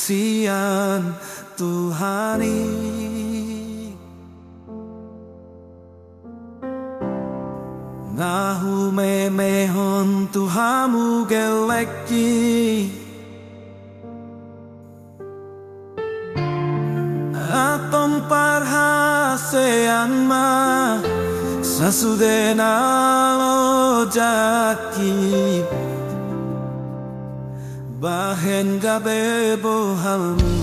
kesucian Tuhani. Ngahu memehon Tuhamu geleki, atom parhasean ma sasudena lo jaki, bahen gabe bohalmu.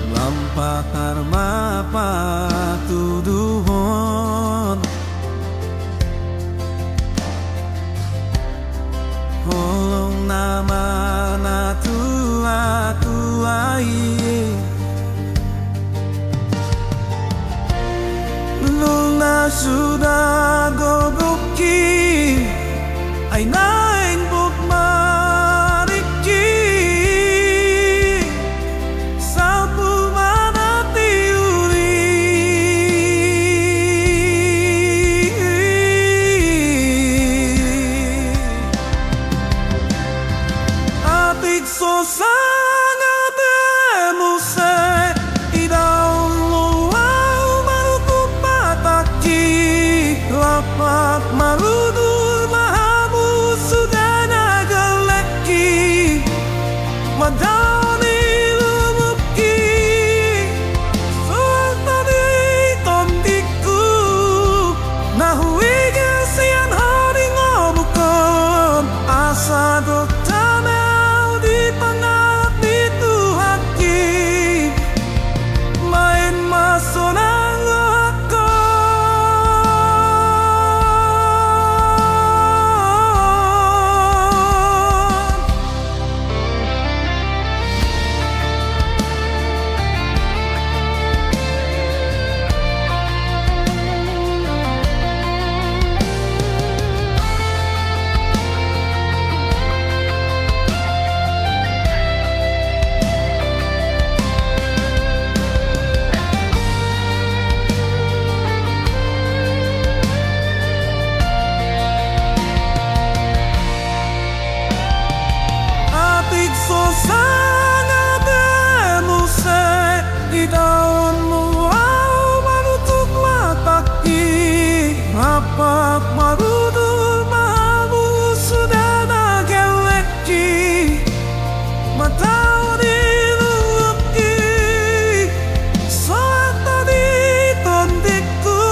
Lampa karma patuduhon, holong nama na tuai, luna sudah gogoki, ay nain buk mariki, salpu mana tiuri, atik sosanga temuse idaun luau marutu pataki, lapak marudur mahamu sudah nagaleki, madani lumuki, sultani tondiku, nahui gesian hari ngomukon, asa doktamel di tengah itu haki, main masonang aku. Atik sosanga temuse idaun luau manutuk mataki, lapak marudur mahamu sudah nageleki, matau diluki, soata di tondiku,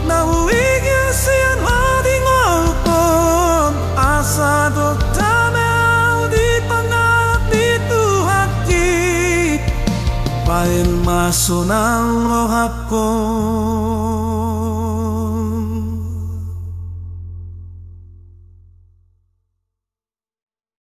nahui gesian hadi ngopon, asa doktamel di tengah itu haki, pain masonang lohapon.